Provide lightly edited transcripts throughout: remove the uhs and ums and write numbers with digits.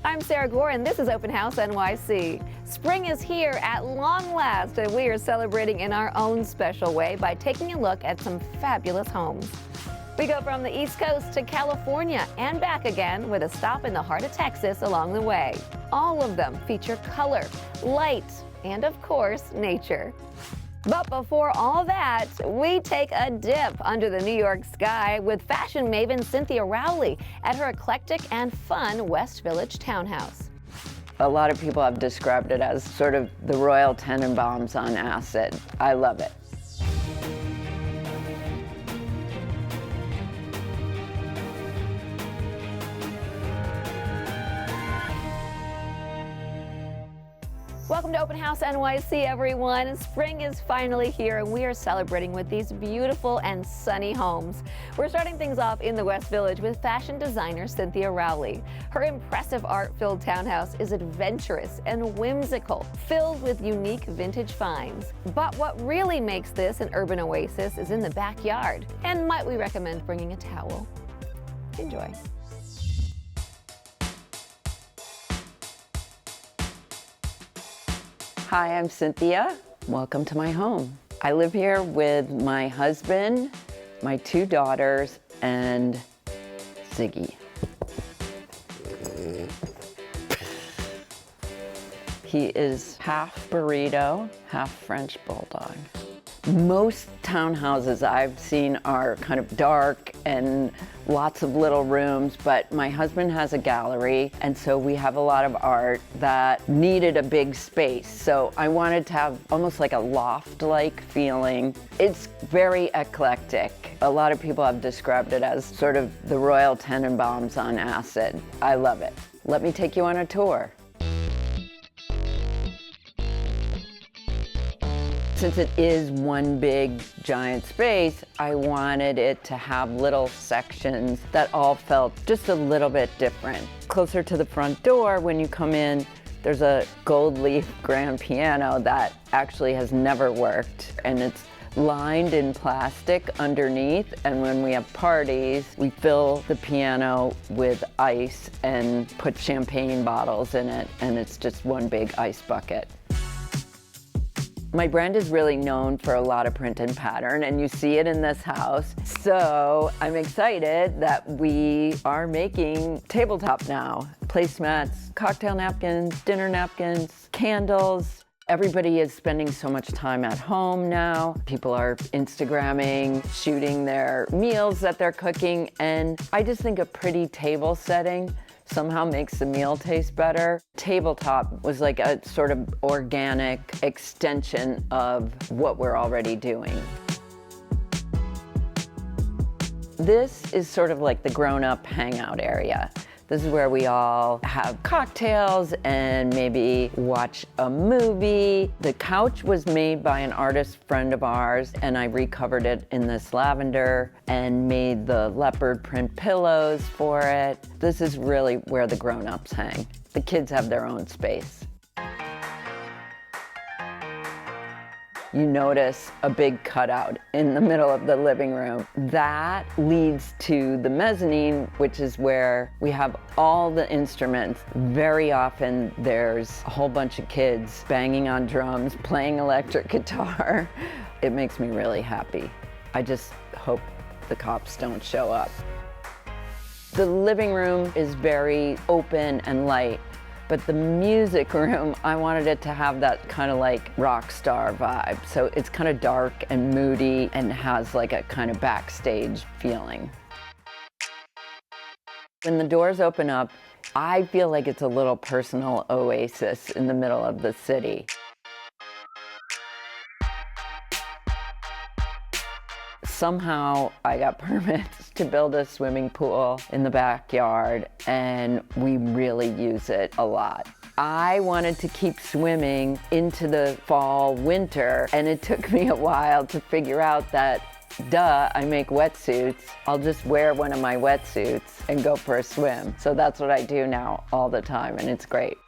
I'm Sarah Gore, and this is Open House NYC. Spring is here at long last, and we are celebrating in our own special way by taking a look at some fabulous homes. We go from the East Coast to California and back again with a stop in the heart of Texas along the way. All of them feature color, light, and of course, nature. But before all that, we take a dip under the New York sky with fashion maven Cynthia Rowley at her eclectic and fun West Village townhouse. A lot of people have described it as sort of the Royal Tenenbaums on acid. I love it. Welcome to Open House NYC, everyone. Spring is finally here, and we are celebrating with these beautiful and sunny homes. We're starting things off in the West Village with fashion designer Cynthia Rowley. Her impressive art-filled townhouse is adventurous and whimsical, filled with unique vintage finds. But what really makes this an urban oasis is in the backyard. And might we recommend bringing a towel? Enjoy. Hi, I'm Cynthia. Welcome to my home. I live here with my husband, my 2 daughters, and Ziggy. He is half burrito, half French bulldog. Most townhouses I've seen are kind of dark and lots of little rooms, but my husband has a gallery, and so we have a lot of art that needed a big space. So I wanted to have almost like a loft-like feeling. It's very eclectic. A lot of people have described it as sort of the Royal Tenenbaums on acid. I love it. Let me take you on a tour. Since it is one big giant space, I wanted it to have little sections that all felt just a little bit different. Closer to the front door, when you come in, there's a gold leaf grand piano that actually has never worked, and it's lined in plastic underneath, and when we have parties, we fill the piano with ice and put champagne bottles in it, and it's just one big ice bucket. My brand is really known for a lot of print and pattern, and you see it in this house. So I'm excited that we are making tabletop now. Placemats, cocktail napkins, dinner napkins, candles. Everybody is spending so much time at home now. People are Instagramming, shooting their meals that they're cooking, and I just think a pretty table setting somehow makes the meal taste better. Tabletop was like a sort of organic extension of what we're already doing. This is sort of like the grown-up hangout area. This is where we all have cocktails and maybe watch a movie. The couch was made by an artist friend of ours, and I recovered it in this lavender and made the leopard print pillows for it. This is really where the grown-ups hang. The kids have their own space. You notice a big cutout in the middle of the living room. That leads to the mezzanine, which is where we have all the instruments. Very often there's a whole bunch of kids banging on drums, playing electric guitar. It makes me really happy. I just hope the cops don't show up. The living room is very open and light. But the music room, I wanted it to have that kind of like rock star vibe. So it's kind of dark and moody and has like a kind of backstage feeling. When the doors open up, I feel like it's a little personal oasis in the middle of the city. Somehow I got permits to build a swimming pool in the backyard, and we really use it a lot. I wanted to keep swimming into the fall, winter, and it took me a while to figure out that, duh, I make wetsuits. I'll just wear one of my wetsuits and go for a swim. So that's what I do now all the time, and it's great.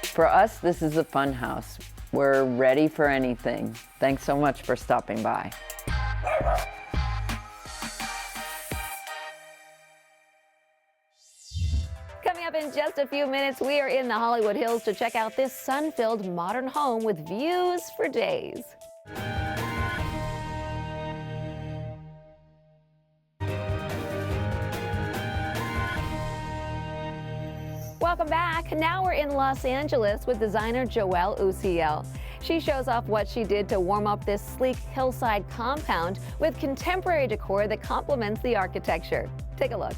For us, this is a fun house. We're ready for anything. Thanks so much for stopping by. Coming up in just a few minutes, we are in the Hollywood Hills to check out this sun-filled modern home with views for days. Welcome back. Now we're in Los Angeles with designer Joelle Uzyel. She shows off what she did to warm up this sleek hillside compound with contemporary decor that complements the architecture. Take a look.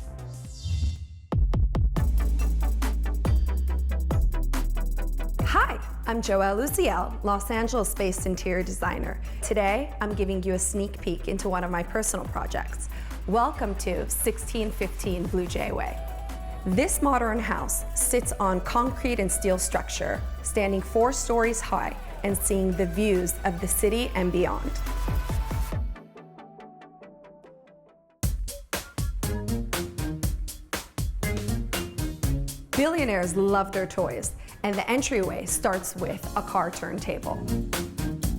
Hi, I'm Joelle Uzyel, Los Angeles-based interior designer. Today, I'm giving you a sneak peek into one of my personal projects. Welcome to 1615 Blue Jay Way. This modern house sits on concrete and steel structure, standing 4 stories high and seeing the views of the city and beyond. Billionaires love their toys, and the entryway starts with a car turntable.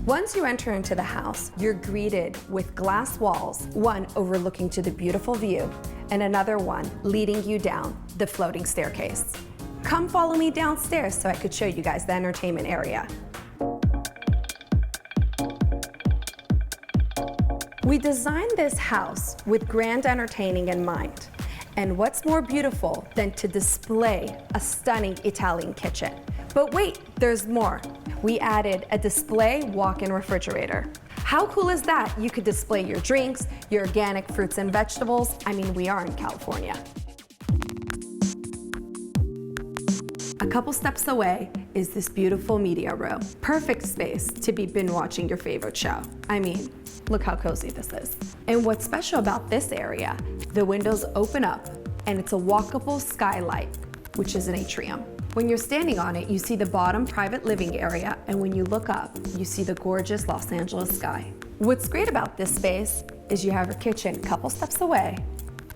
Once you enter into the house, you're greeted with glass walls, one overlooking to the beautiful view, and another one leading you down the floating staircase. Come follow me downstairs so I could show you guys the entertainment area. We designed this house with grand entertaining in mind. And what's more beautiful than to display a stunning Italian kitchen? But wait, there's more. We added a display walk-in refrigerator. How cool is that? You could display your drinks, your organic fruits and vegetables. I mean, we are in California. A couple steps away is this beautiful media room. Perfect space to be binge watching your favorite show. I mean, look how cozy this is. And what's special about this area, the windows open up and it's a walkable skylight, which is an atrium. When you're standing on it, you see the bottom private living area, and when you look up, you see the gorgeous Los Angeles sky. What's great about this space is you have your kitchen a couple steps away,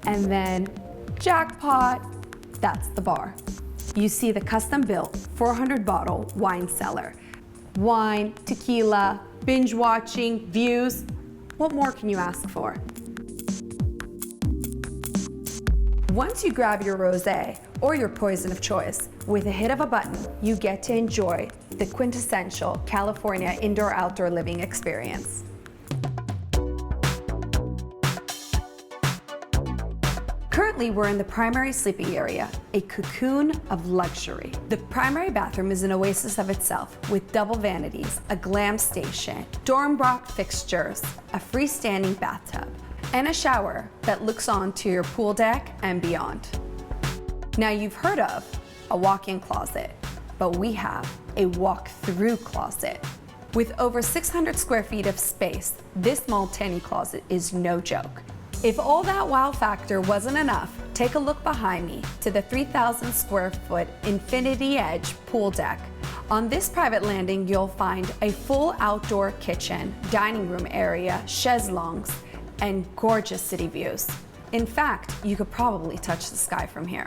and then jackpot, that's the bar. You see the custom-built 400-bottle wine cellar. Wine, tequila, binge watching, views. What more can you ask for? Once you grab your rosé or your poison of choice, with a hit of a button, you get to enjoy the quintessential California indoor-outdoor living experience. Currently, we're in the primary sleeping area, a cocoon of luxury. The primary bathroom is an oasis of itself with double vanities, a glam station, Dornbrock fixtures, a freestanding bathtub, and a shower that looks onto your pool deck and beyond. Now, you've heard of a walk-in closet, but we have a walk-through closet. With over 600 square feet of space, this Malteni closet is no joke. If all that wow factor wasn't enough, take a look behind me to the 3,000 square foot Infinity Edge pool deck. On this private landing, you'll find a full outdoor kitchen, dining room area, chaiselongs, and gorgeous city views. In fact, you could probably touch the sky from here.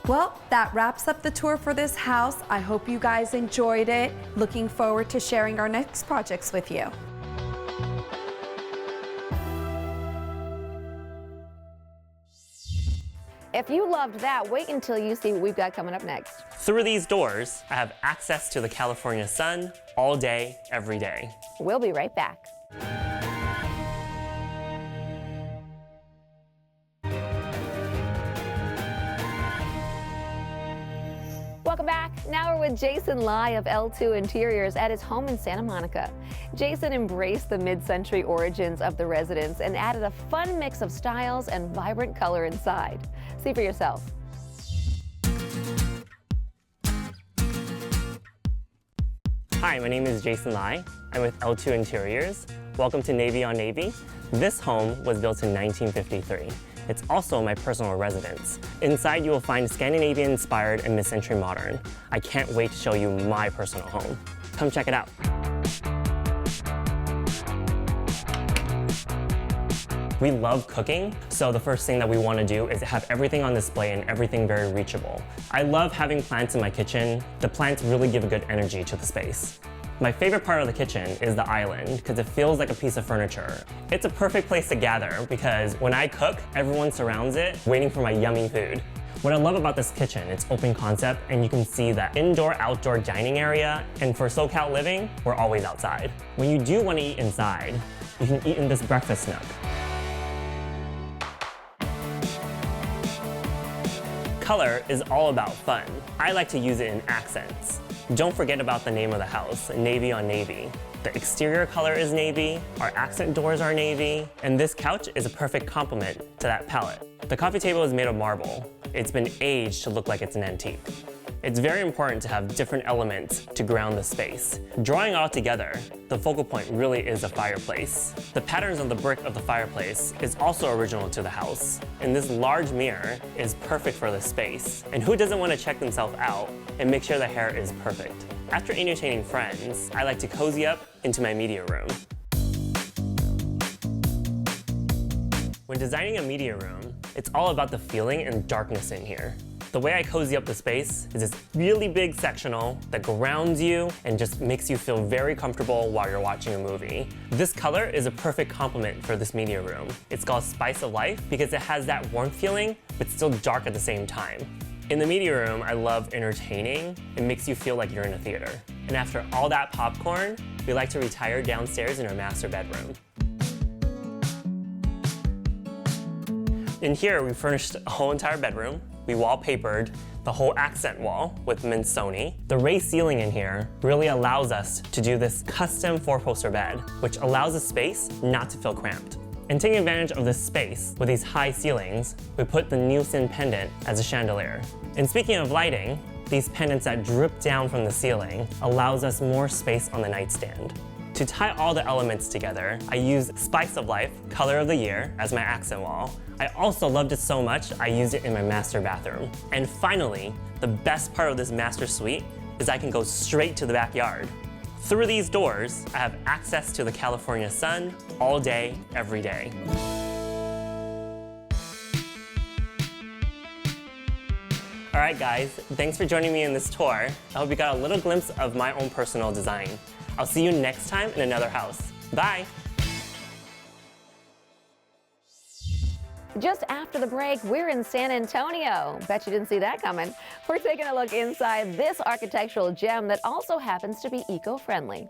Well, that wraps up the tour for this house. I hope you guys enjoyed it. Looking forward to sharing our next projects with you. If you loved that, wait until you see what we've got coming up next. Through these doors, I have access to the California sun all day, every day. We'll be right back. Welcome back. Now we're with Jason Lai of L2 Interiors at his home in Santa Monica. Jason embraced the mid-century origins of the residence and added a fun mix of styles and vibrant color inside. See for yourself. Hi, my name is Jason Lai. I'm with L2 Interiors. Welcome to Navy on Navy. This home was built in 1953. It's also my personal residence. Inside you will find Scandinavian-inspired and mid-century modern. I can't wait to show you my personal home. Come check it out. We love cooking, so the first thing that we want to do is have everything on display and everything very reachable. I love having plants in my kitchen. The plants really give a good energy to the space. My favorite part of the kitchen is the island because it feels like a piece of furniture. It's a perfect place to gather because when I cook, everyone surrounds it waiting for my yummy food. What I love about this kitchen, it's open concept and you can see that indoor-outdoor dining area, and for SoCal living, we're always outside. When you do want to eat inside, you can eat in this breakfast nook. Color is all about fun. I like to use it in accents. Don't forget about the name of the house, navy on navy. The exterior color is navy, our accent doors are navy, and this couch is a perfect complement to that palette. The coffee table is made of marble. It's been aged to look like it's an antique. It's very important to have different elements to ground the space. Drawing all together, the focal point really is the fireplace. The patterns on the brick of the fireplace is also original to the house. And this large mirror is perfect for the space. And who doesn't want to check themselves out and make sure the hair is perfect? After entertaining friends, I like to cozy up into my media room. When designing a media room, it's all about the feeling and darkness in here. The way I cozy up the space is this really big sectional that grounds you and just makes you feel very comfortable while you're watching a movie. This color is a perfect complement for this media room. It's called Spice of Life because it has that warm feeling, but still dark at the same time. In the media room, I love entertaining. It makes you feel like you're in a theater. And after all that popcorn, we like to retire downstairs in our master bedroom. In here, we furnished a whole entire bedroom. We wallpapered the whole accent wall with Monsoni. The raised ceiling in here really allows us to do this custom 4-poster bed, which allows the space not to feel cramped. And taking advantage of this space with these high ceilings, we put the Nielsen pendant as a chandelier. And speaking of lighting, these pendants that drip down from the ceiling allows us more space on the nightstand. To tie all the elements together, I used Spice of Life, Color of the Year, as my accent wall. I also loved it so much, I used it in my master bathroom. And finally, the best part of this master suite is I can go straight to the backyard. Through these doors, I have access to the California sun all day, every day. All right, guys, thanks for joining me in this tour. I hope you got a little glimpse of my own personal design. I'll see you next time in another house. Bye. Just after the break, we're in San Antonio. Bet you didn't see that coming. We're taking a look inside this architectural gem that also happens to be eco-friendly.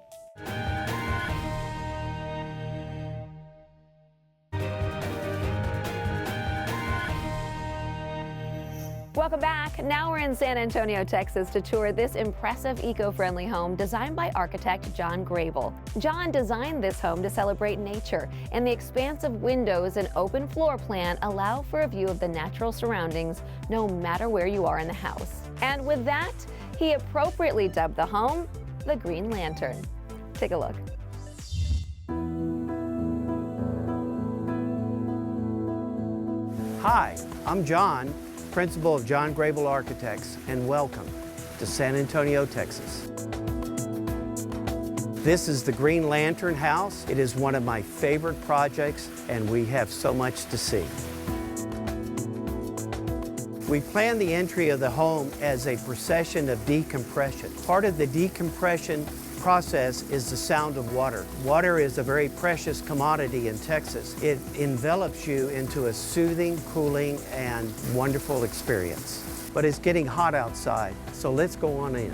Welcome back. Now we're in San Antonio, Texas to tour this impressive eco-friendly home designed by architect John Grable. John designed this home to celebrate nature, and the expansive windows and open floor plan allow for a view of the natural surroundings no matter where you are in the house. And with that, he appropriately dubbed the home the Green Lantern. Take a look. Hi, I'm John, principal of John Grable Architects, and welcome to San Antonio, Texas. This is the Green Lantern House. It is one of my favorite projects, and we have so much to see. We planned the entry of the home as a procession of decompression. Part of the decompression process is the sound of water. Water is a very precious commodity in Texas. It envelops you into a soothing, cooling, and wonderful experience. But it's getting hot outside, so let's go on in.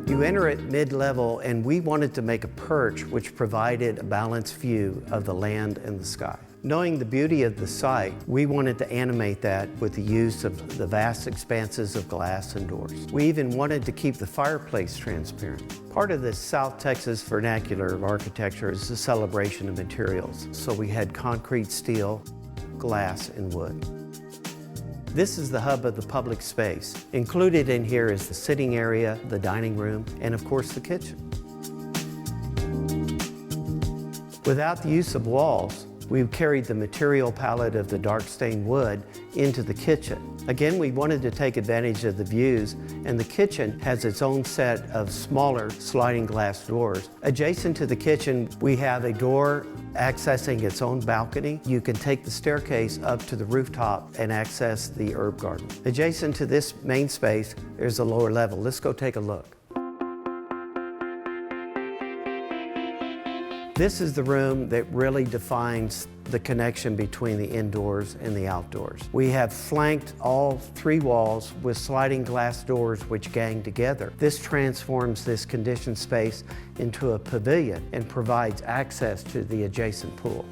You enter at mid-level, and we wanted to make a perch which provided a balanced view of the land and the sky. Knowing the beauty of the site, we wanted to animate that with the use of the vast expanses of glass and doors. We even wanted to keep the fireplace transparent. Part of this South Texas vernacular of architecture is the celebration of materials. So we had concrete, steel, glass, and wood. This is the hub of the public space. Included in here is the sitting area, the dining room, and of course the kitchen. Without the use of walls, we've carried the material palette of the dark stained wood into the kitchen. Again, we wanted to take advantage of the views, and the kitchen has its own set of smaller sliding glass doors. Adjacent to the kitchen, we have a door accessing its own balcony. You can take the staircase up to the rooftop and access the herb garden. Adjacent to this main space, there's a lower level. Let's go take a look. This is the room that really defines the connection between the indoors and the outdoors. We have flanked all 3 walls with sliding glass doors which gang together. This transforms this conditioned space into a pavilion and provides access to the adjacent pool.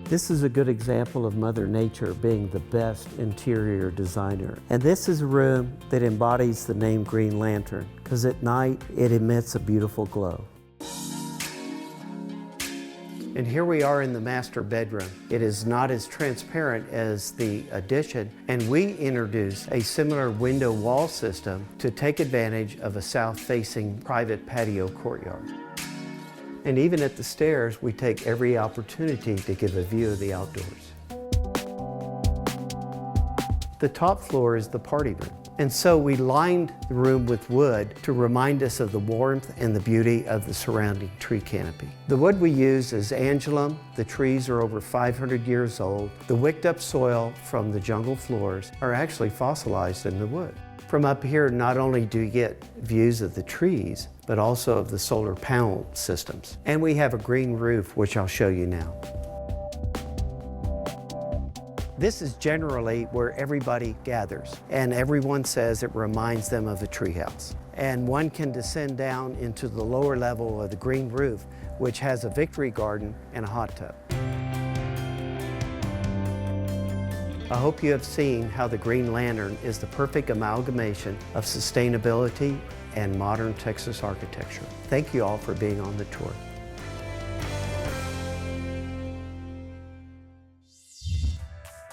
This is a good example of Mother Nature being the best interior designer. And this is a room that embodies the name Green Lantern, because at night it emits a beautiful glow. And here we are in the master bedroom. It is not as transparent as the addition, and we introduced a similar window wall system to take advantage of a south-facing private patio courtyard. And even at the stairs, we take every opportunity to give a view of the outdoors. The top floor is the party room. And so we lined the room with wood to remind us of the warmth and the beauty of the surrounding tree canopy. The wood we use is angelum. The trees are over 500 years old. The wicked up soil from the jungle floors are actually fossilized in the wood. From up here, not only do you get views of the trees, but also of the solar panel systems. And we have a green roof, which I'll show you now. This is generally where everybody gathers, and everyone says it reminds them of a treehouse. And one can descend down into the lower level of the green roof, which has a victory garden and a hot tub. I hope you have seen how the Green Lantern is the perfect amalgamation of sustainability and modern Texas architecture. Thank you all for being on the tour.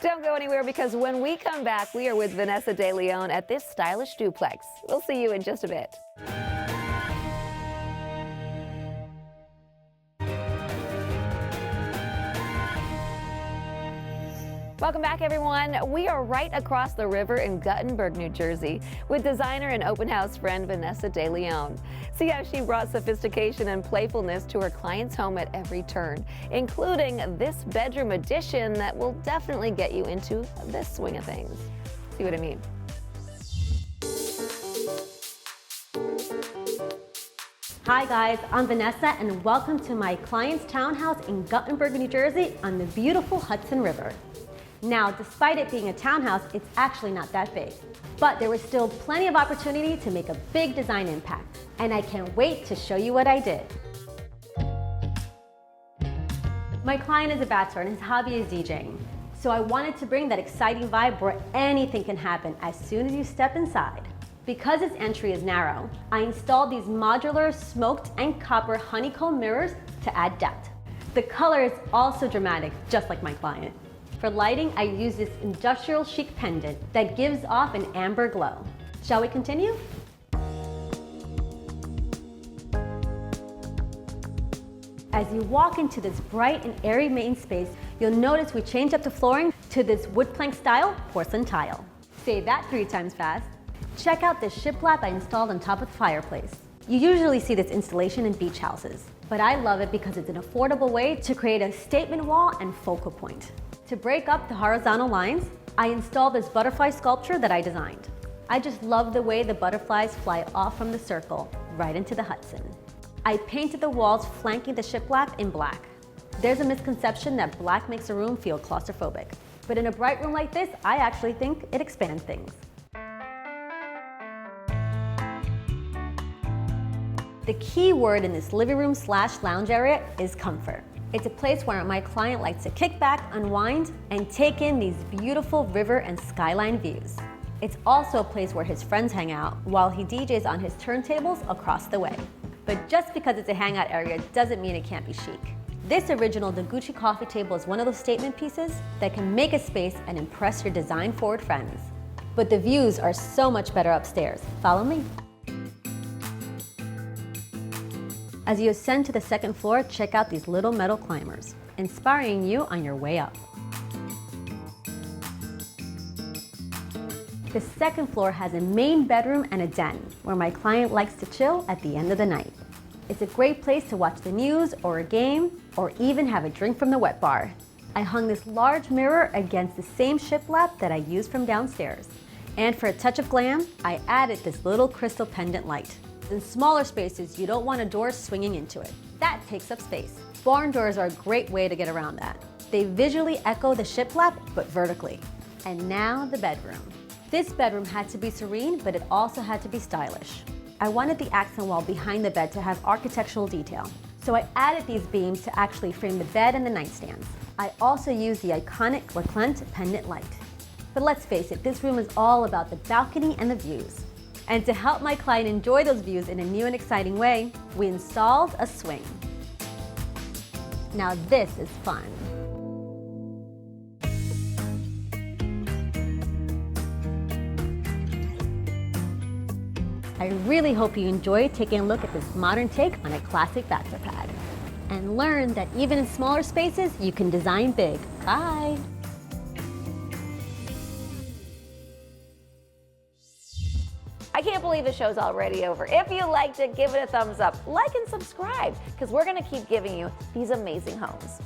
Don't go anywhere, because when we come back, we are with Vanessa De Leon at this stylish duplex. We'll see you in just a bit. Welcome back, everyone. We are right across the river in Guttenberg, New Jersey, with designer and open house friend Vanessa De Leon. See how she brought sophistication and playfulness to her client's home at every turn, including this bedroom addition that will definitely get you into this swing of things. See what I mean? Hi guys, I'm Vanessa and welcome to my client's townhouse in Guttenberg, New Jersey on the beautiful Hudson River. Now, despite it being a townhouse, it's actually not that big. But there was still plenty of opportunity to make a big design impact. And I can't wait to show you what I did. My client is a bachelor and his hobby is DJing. So I wanted to bring that exciting vibe where anything can happen as soon as you step inside. Because its entry is narrow, I installed these modular smoked and copper honeycomb mirrors to add depth. The color is also dramatic, just like my client. For lighting, I use this industrial chic pendant that gives off an amber glow. Shall we continue? As you walk into this bright and airy main space, you'll notice we changed up the flooring to this wood plank style porcelain tile. Say that 3 times fast. Check out this shiplap I installed on top of the fireplace. You usually see this installation in beach houses, but I love it because it's an affordable way to create a statement wall and focal point. To break up the horizontal lines, I installed this butterfly sculpture that I designed. I just love the way the butterflies fly off from the circle right into the Hudson. I painted the walls flanking the shiplap in black. There's a misconception that black makes a room feel claustrophobic, but in a bright room like this, I actually think it expands things. The key word in this living room / lounge area is comfort. It's a place where my client likes to kick back, unwind, and take in these beautiful river and skyline views. It's also a place where his friends hang out while he DJs on his turntables across the way. But just because it's a hangout area doesn't mean it can't be chic. This original Noguchi coffee table is one of those statement pieces that can make a space and impress your design-forward friends. But the views are so much better upstairs. Follow me. As you ascend to the 2nd floor, check out these little metal climbers, inspiring you on your way up. The second floor has a main bedroom and a den where my client likes to chill at the end of the night. It's a great place to watch the news or a game or even have a drink from the wet bar. I hung this large mirror against the same shiplap that I used from downstairs. And for a touch of glam, I added this little crystal pendant light. In smaller spaces, you don't want a door swinging into it. That takes up space. Barn doors are a great way to get around that. They visually echo the shiplap, but vertically. And now the bedroom. This bedroom had to be serene, but it also had to be stylish. I wanted the accent wall behind the bed to have architectural detail. So I added these beams to actually frame the bed and the nightstands. I also used the iconic Leclerc pendant light. But let's face it, this room is all about the balcony and the views. And to help my client enjoy those views in a new and exciting way, we installed a swing. Now this is fun. I really hope you enjoyed taking a look at this modern take on a classic bachelor pad. And learn that even in smaller spaces, you can design big. Bye! I can't believe the show's already over. If you liked it, give it a thumbs up, like and subscribe, because we're going to keep giving you these amazing homes.